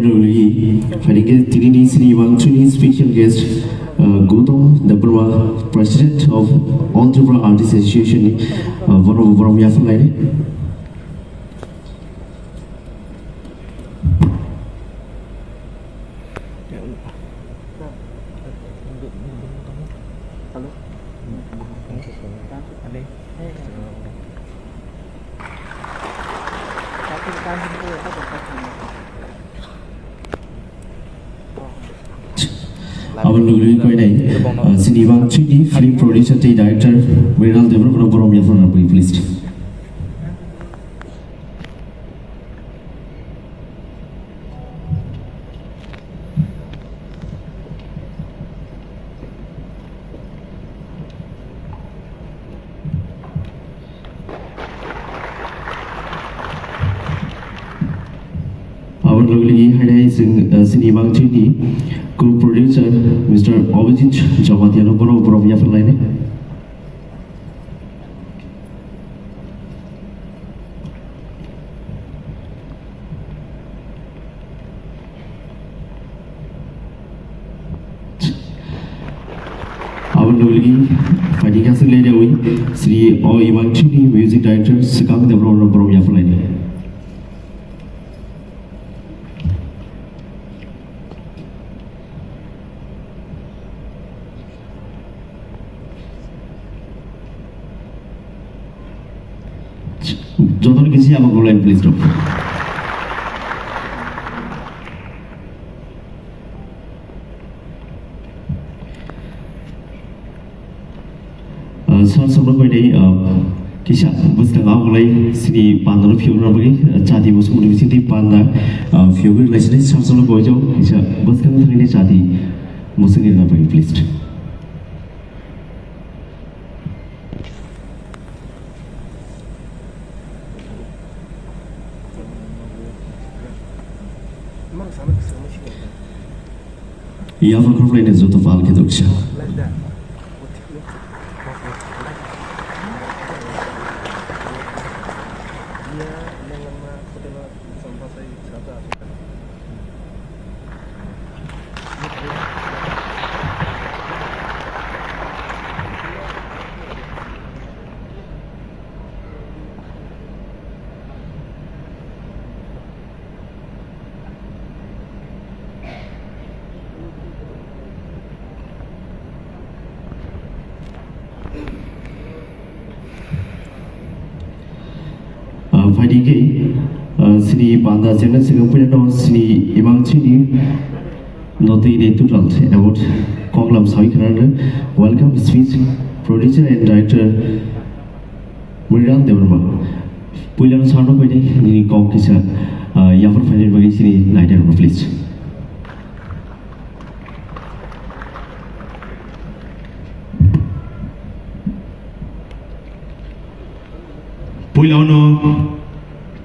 Luli, Fadike Tirini Sri Wangchuni, special guest Gautam Debarma, President of All Tripura Artists Association, Varam Yafalai. Our Lulu Koine, Cindy Wangchuni, film producer, director, Viral Development of Boromia for a brief list. Our Lulu Hide Cindy Wangchuni, co-producer Mr. Obijit Jamatiano Boromia for Line. Our Luli, Fadi Castle Lady, Sri O. Ivanchini, music director, Sikang the Boromia for Line. Jodoh kisi apa boleh please stop. Sebelum kau ini kisah bukan awal lagi sini pandang viewer bagi jadi bos muda sini pandang viewer lagi sini sebelum kau jauh kisah bukan ini jadi musuh ini apa please. Ia fakir lainnya jatuh fal kita usia. Fadike, Sri Panda General Secretary of Sri Ivanchini, Noti Tutal about Konglam Saikran, welcome speech, producer and director Viral Debarma. Pujan Sano Pede, Nini Kokisa, Yafar Fadil Bagisini, Night and Please. Pulauno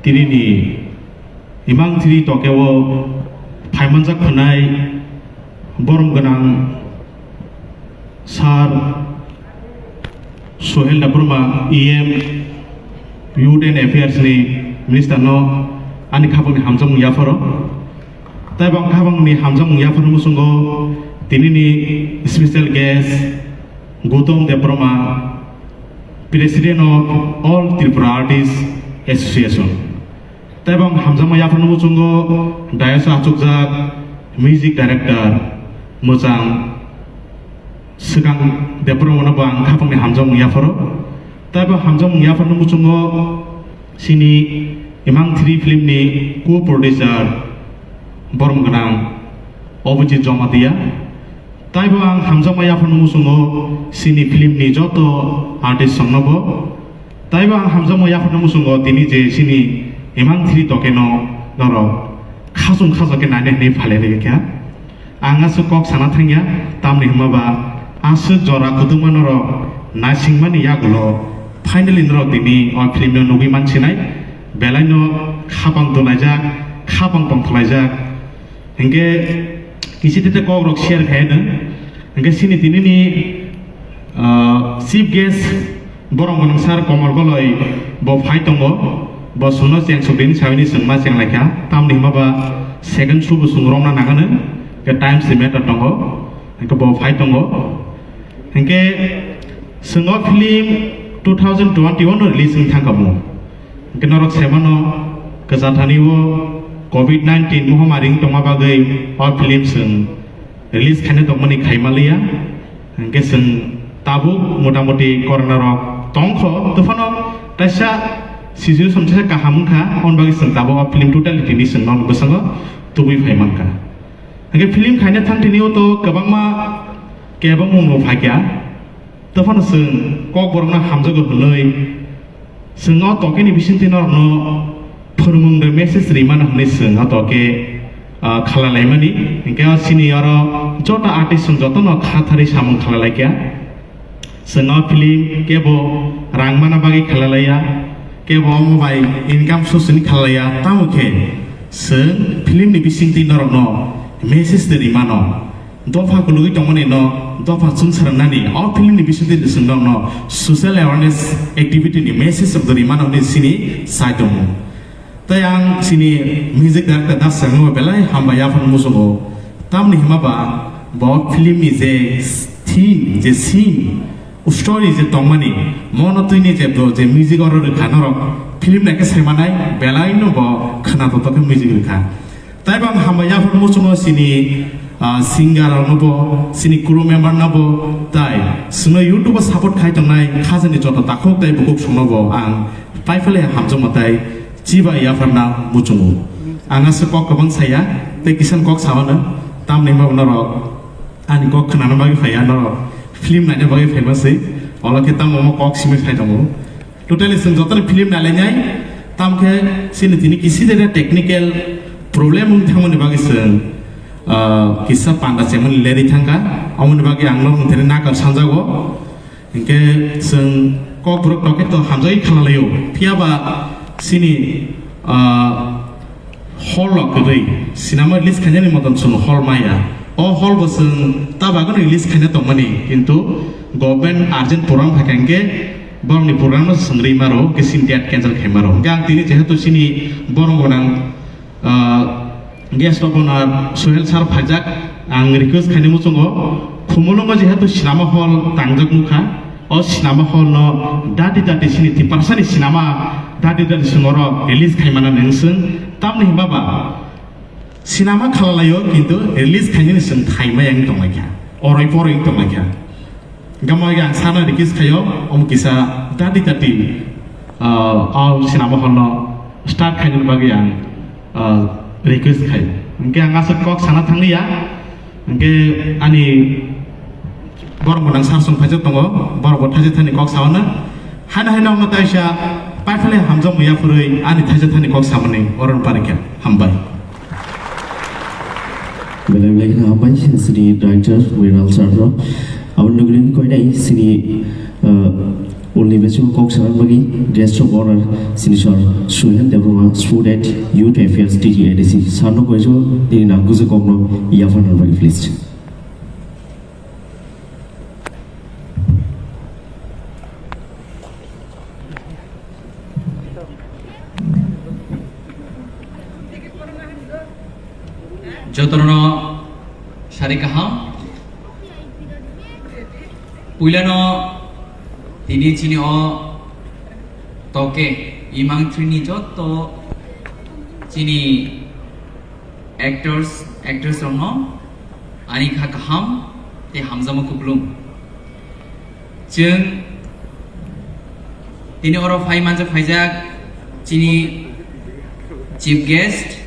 Tirini Imang Tiri Tokewo Paimanjak Panai Borom Ganang Sar Sohel Dabruma EM Youth and Affairs ni Minister no Ani Kabang Hamzam Yafaro Taibang Kabang ni Hamzam Yafaro Musungo Tirini special guest Gautam Debarma, President of All Tripura Artists Association. Tabang Hamzama Yafanu Musungo, Dayasa Achukjak, Music Director, Muzang, Sikang Debarma Bang Kapang Hamzam Yafaro. Tabang Hamzam Yafanu Musungo, Sini Imang 3 film ni co-producer Borom Ganang, Obijit Jamatiya. Taibang Hamzama Yafanu Musungo, Sini film ni joto artist songnobo. Taibang Hamzama Yafanu Musungo, Tini je Sini Imang 3 tokeno noro khasum khasake nane ni phale ne kya anga su kok sana thangya tamni hmaba asu jora kuduma noro na singmani yagulo finally noro tini on film no nugi mansinai belaino khapang tolaja khapang pang tolaja henge kisitete kok rok share khaina henge sini tini ni chief guest borong sar komor goloi bo phai tongo bosno yang sudin sawini sengma yang leka tam ni maba second subuh sungrong na nagane ke time limit tongo ke bo fight tongo hengke sengo film 2021 release ng thangkamu ke norok semano ke zatani wo COVID-19 महामारी तंगा बागै और फिल्म सं रिलीज खाने तंगमनि खाइमालिया हंके सं ताबु मोटामोटी कोरोना रक तंखो तफानो तैसा सिजु समसे काहामखा अन बागै सं ताबु फिल्म टोटालिटी नि सं नन बसंग तुबि फाइमानका हंके फिल्म खाइने थांथिनियो तो गोबांमा केबा मुंनो फाग्या तफानो सं कक बरंना हामजगो हनै सं तकेनि बिसिनति नरनो फोरमुंदो मेसेज रिमान होननाय जों अतके खालालायमानि इनके सिनि आरो जता आर्टिस्ट जतन खाथारि सामं खालालायया जों फिल्म केबो रांमाना बागै खालालाया केबो मोबाइल इनकाम सोर्सनि खालालाया तामुखे जों फिल्मनि बिसिंति नरनो मेसेज रिमानो दफा कुलुगै दंमोन न दफा सुनसारनानि अ फिल्मनि बिसिंति जों दंनो सोशल अवेयरनेस एक्टिविटीनि मेसेज अफ द रिमाननि सिनि साइदमो तयां सिनी म्यूजिक डायरेक्टर दास संगो बेलाय हामबाया फन मुसुगो तामनि हिमाबा ब फिल्मनि जे थीम जे सीन स्टोरी जे तंगमानि मनतुइनि जे म्यूजिक और खानर फिल्म नाके सेमानाय बेलायनो ब खानातो तके म्यूजिक रेखा ताइबां हामबाया फन मुसुगो सिनी सिंगार नबो सिनी क्रू मेंबर नबो ताइ सुनो यूट्यूब सपोर्ट खाइ तंनाय खाजनि जत ताखोक ताइ बुकुक सुनबो आं पाइफले हामजमताय Ciba ya farna mucungu, angas kok kabang saya, te kisan kok sawana, tam nembak norok, ani kok kenana bagi saya norok, film nanya bagi famous sih, olah kita mau kok simis saya tamu, total senjata film nalenya, tam ke sini tini kisi dera technical problem mungkin tamu bagi sen, kisah pandas yang mana leri tangga, amun bagi anglo mungkin nakar sanjago, ingke sen kok buruk roket to hamzai kalalayo, tiaba sini hall lokei sinema release kanya ni moton sun hall maya oh hall bosen tabagan release kanya to mani kintu government urgent program hakangke borong ni program no sangri maro ke sintiat cancel khemaro gang tini jehetu sini borong bonang guest opener Sohel sar phajak ang request khani muchungo khumulongo jehetu sinema hall tangjak mukha o sinema hall no dati sini 30% sinema dati sungoro release kaimana nengsun tam nih baba sinema kalalayo kintu release kaimana nengsun kaima yang tongakya oroi yang tongakya gamma yang sana release kayo kisah dati all sinema hall no start kaimana bagi yang request kayo mungkin yang ngasut kok sana tangi ya mungkin ani borong menang sarsung pajak tongo borong botaje tani kok sawana hana nong taisha पाइफले हमजा मुया फुरै आनि थाइजा थानि कक सामने अरन पारिका हामबाय बेलाय हामबाय सिनि डाइरेक्टर विराल सारनो आवन नगरिनि कोइनाय सिनि only बेसो कक सामन बगि गेस्ट अफ ऑनर सिनि सर सोहेल देवरमा स्टूडेंट यूथ अफेयर्स टीटीएडीसी सारनो कोइजो दिनि नांगुजो ककनो याफान बगि please Jotono Sharikaham Pulano Tini Chini o Toke Imang Trini Joto Chini Actors Ono Anika Kaham Te Hamzama Kublum Jung Tini Oro Faimanja Faijak Chini Chief Guest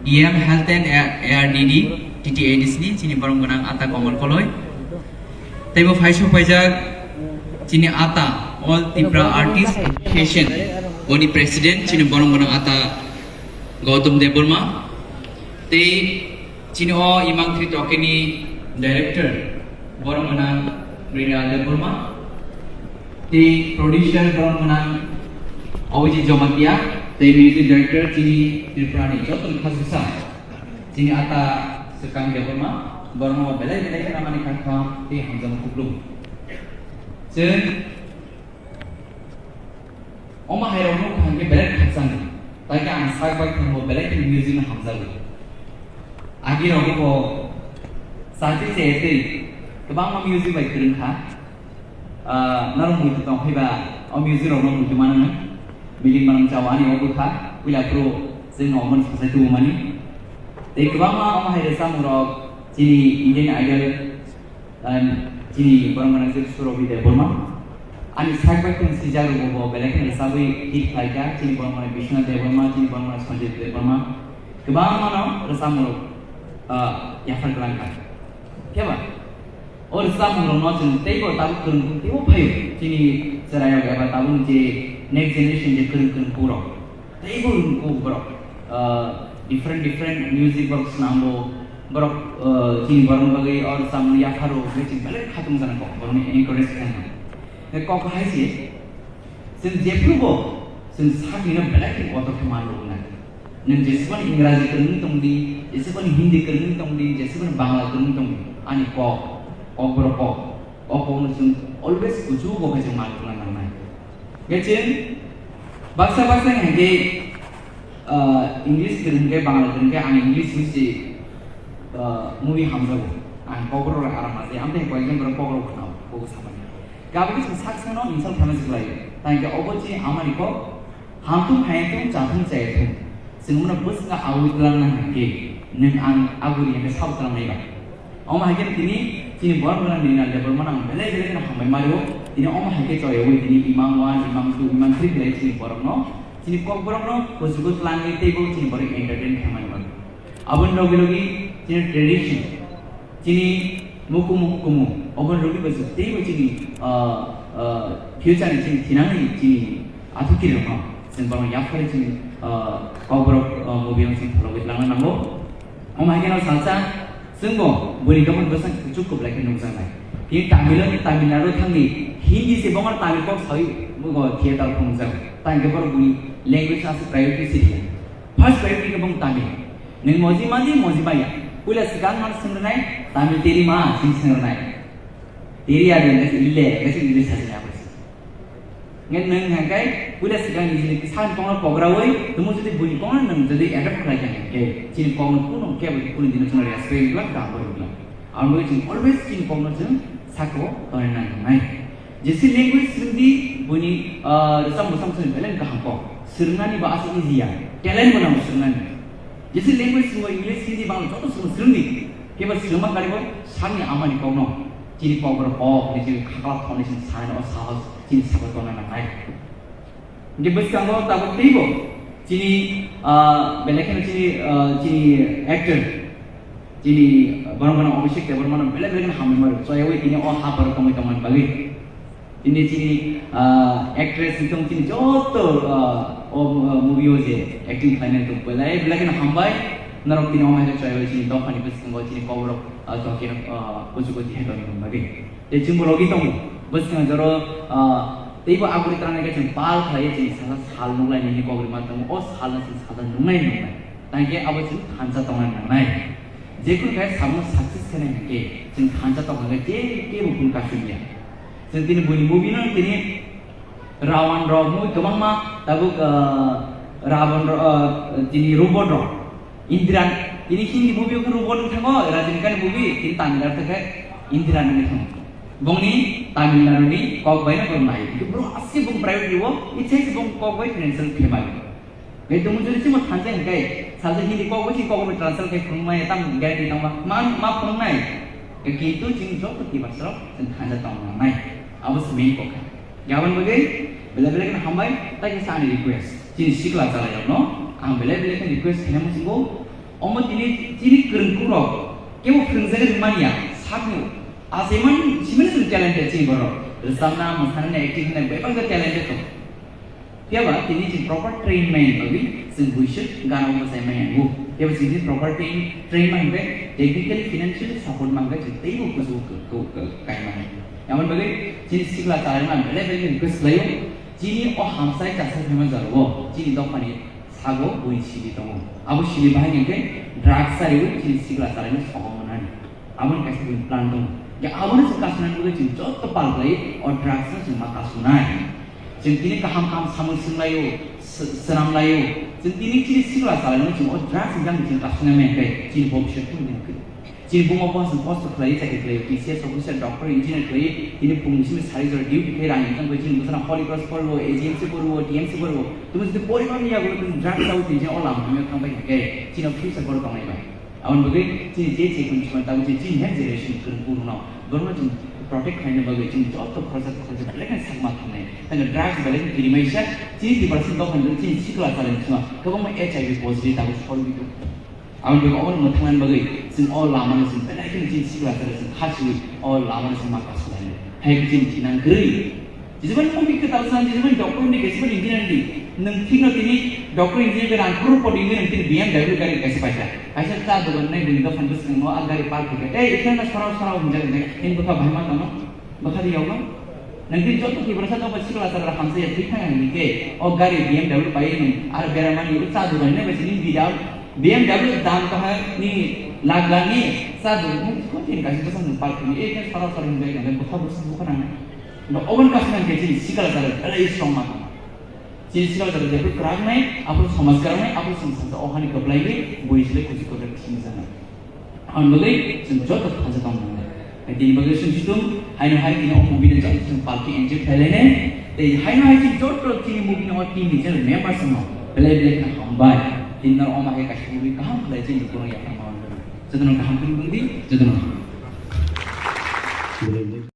EM Health and ARDD TTADs ni chini barang gunang ata komal koloi taibo faisho pajak chini ata All Tripura Artists Association oni president chini barang gunang ata Gautam Deborma te chini o imang tri tokeni director barang gunang Rina Deborma te producer barang gunang Oji Jomatia the music director Chini Tripurani Joton Khasisa Chini ata sekang Deborma Bormo belai namani kakha te hamzam kublum chen oma hairo no kan ke belak khasang ta ke ang sak bak thang bo belak music na hamzago agi ro ko साथी से ऐसे कबांग मा music bike करें खा नरम मुझे तो फिर बा और म्यूजिक रोना मुझे माना ना मिलिंग मानम चावानी और बुखा विला प्रो से नॉर्मल सोसाइटी वो मानी ते कबांग मा हम है रेसा मुरो चीनी इंडियन आइडल चीनी बरम बना से सुरो भी दे बोलमा अनि साइक बाइक में सीजा रो वो बेले के रेसा भी हिट लाइका चीनी बरम बना विष्णु दे बोलमा चीनी बरम बना संजय दे बोलमा कबांग मा ना रेसा मुरो या फल कलांका क्या बात और सामने लोग चुन तेरे ताबू करूँ ते वो भाई चीनी सराय गया बात ताबू जे नेक्स्ट जनरेशन जे करूँ पूरा तेरे को उनको बरो डिफरेंट म्यूजिक बॉक्स नाम वो बरो चीनी बरम बगे और सामने या खारो बेचिंग पहले खातुम करना को बरो में एनकरेज करना है को कहा है सिन जेपु वो सिन साथ में पहले के वो तो कमाल लोग ना नन जैसे बन इंग्लिश करनी तुमदी जैसे बन हिंदी करनी तुमदी जैसे बन बांग्ला करनी तुमदी ani ko ogro ko no sun always kuju ko ke mal na na gechin bahasa yang ge english kerin ke bangla kerin ke ani english misi movie hamza ko an ogro ra ara ma je amte ko exam ro ogro ko na ko sama gabi ke sak no insal thamas lai tai ke obochi amani ko hamtu phaitu chathum chaitu singmuna bus nga awitlan na ge ning an aguri ke sautran mai ba Om hakim tini sini buat bulan ini ada bermanang belai belai kena hambai malu tini om hakim coy we tini imam 1 imam 2 imam 3 belai sini borong no sini kok borong no kusukut langit table sini borong entertain hambai malu abun logi sini tradition sini muku abun logi basu table sini future ni sini tinang ni sini atu kiri no sini borong yapkari sini kok borong mobil sini logi langan nambo om hakim no salsa Sungguh, boleh kamu berusaha cukup lagi nungsa lagi. Ini Tamil Nadu thangi Hindi se bangun Tamil kok sawi mugo theater nungsa. Tangke baru bunyi language asal priority sih. First priority ke bangun Tamil. Neng moji maya. Pula sekarang mana sengernai Tamil teri mah sing sengernai. Teri ada nasi ille saja apa sih. Neng hangkai pula sekarang di sini kisahan pengen pograwai, temu jadi bunyi pengen neng jadi ada pelajaran. Cini pengen pun kayak begitu pun di nasional ya sebagai bilang gambar bilang. Alhamdulillah cini always cini pengen jen sako tahun nanti. Jadi language sendiri bunyi sama belen kahangko. Serangani bahasa India, talent mana serangani. Jadi language semua English Hindi bang contoh semua serangni. Kayak serang kali pun sani aman di kau cini pengen ni cini kakak tahun ni sani or sahas cini sako tahun nanti. Jadi bersama tahu tibo. Cini belakang cini actor cini barang-barang objek barang-barang belakang hamil baru so ya ini ha baru teman-teman bagi ini cini actress itu cini jodoh movie aja acting final itu belakang hambai narok tini orang itu saya cini top ani bes kau cini cover atau kira ujuk dia itu bagi jadi cuma lagi tahu bes kan jero Tapi aku di tangan kita pal kaya jadi salah hal nungai ini kau beri matamu, salah nungai. Tanya apa sih hansa tangan nungai. Jekun kaya sama sukses kena ke, jadi hansa tangan ke bukan kasihnya. Jadi ini bunyi movie nang ini Rawan movie kemang mah tahu Rawan jadi robot Indiran ini Hindi movie kan robot tengok, Rajinikan movie kita Tamil terkait Indiran ini tengok. Bong ni Tamil Nadu ni kau bayar kau naik. Itu bro asli bong private ni wo, itu bong kau bayar financial kemai. Itu muncul cuma thansen kaya, sahaja Hindi kau bayar transfer kaya kumai tam gaya di tambah, ma kumai. Gitu cing jauh ketiba serap dan thansen tambah naik. Awas main kau kan. Jawan bagai, bela kan hambai, tak kisah ani request. Cini sikla cara jauh no, bela kan request hanya mesti go. Omat ini kerengkurok, kau kerengsaga di mana ya? Satu. Asiman sebenarnya talented sih bro. Bersama misalnya acting dan berbagai macam talented tu. Tiada, ini sih proper train main bagi sembunyi gana umur saya main bu. Tiada sih proper train main be technical financial support mangga jadi ibu kusu kayak mana. Yang mana bagi jenis sikla cara mana bela request layu. Jini hamsai jasa memang jago. Jini tu apa ni sago buin sili tu. Abu sili bahan yang ke drug sari jenis sikla cara ini sama mana ni. Amun kasih buin plan tu. Ya awalnya sekasunan juga cinta tepal lagi, or drugsnya cuma kasunan. जों दिनै गाहाम सामोल सोंलायो सोनामलायो जों दिनै दिनै सिगला जालायनो जों ड्राग्स जों जों लाखिनो मेंबाय जों भबिष्यतखौ मोनगोन जों बुङाबो जों खस्थ' खालायो जायखि खालायो PCS अफिसार डक्टर इन्जिनियार खालायो दिनै फुंनिसिम सारि जरा डिउटि खालायो रां जों जों बोसोराव हलि क्रस पढ़ो AGMC पढ़ो DMC पढ़ो তুমি যদি পরিবার নিয়ে গেলে তুমি ড্রাগস আউট দিয়ে অলা আমি খাবাই থাকে চিনা ফিউচার বড় কামাই বাই আমার বগে চিনি যে যে কোন সময় তাও যে চিনি হ্যাঁ জেনারেশন কোন পুরনো গরমা চিনি protect खाने बगे चिन जॉब तो खर्च लेकिन सगमा खाने तंग ड्रग्स बले रिमेशन चिन दी परसेंट दो खंड चिन सिकला साले छमा कबो म HIV पॉजिटिव ताको सॉल्व बिदु आउन बगे अमन मथमान बगे चिन ऑल लामान चिन पहले चिन सिकला साले चिन खासि ऑल लामान चिन मा कास लाने है चिन चिना गरी जिसबन मम्मी के तालसान जिसबन डॉक्टर ने जिसबन इंजीनियर दी नंग थिनो तिनी डॉक्टर इंजीनियर के रांकुर पड़ी ने नंग तिनी BMW गाड़ी कैसे पाइसा ऐसा ता दोगन ने बिंदो फंड से नो आ गाड़ी पार्क के ए इतना सराव मुझे ने इन बका भाई मा नो बका दियावा नंग दिन जो तो की बरसा तो बच्ची क्लास रा हमसे ये ठीक है नि के और गाड़ी BMW पाई ने आ बेरामान ये ता दोगन ने बस नि बिदा BMW दाम का है नि लाख लानी सा दोगन को दिन का से सब पार्क में एक सराव मुझे ने बका बस बका ना नो ओवन का संग के जी सिकल सारे अरे स्ट्रांग मा सिलसिला जब जब क्राग में आप समाजकार में आप संसार ओहानी कपलाई में बुइसले कुछ को रखी जाना और बगै जों जो तो फाजा काम ना दिन बगै सुनसिदुम हाइनो हाइ दिन मूवी ने जों पार्टी एन्जॉय फैलेने ते हाइनो हाइ जो तो टीम मूवी ने और टीम ने मेंबर सम बेले बेले का हमबाय दिन न ओमा के काश मूवी कहां प्ले जिन को या मावन जदन कहां कुन बुंदी जदन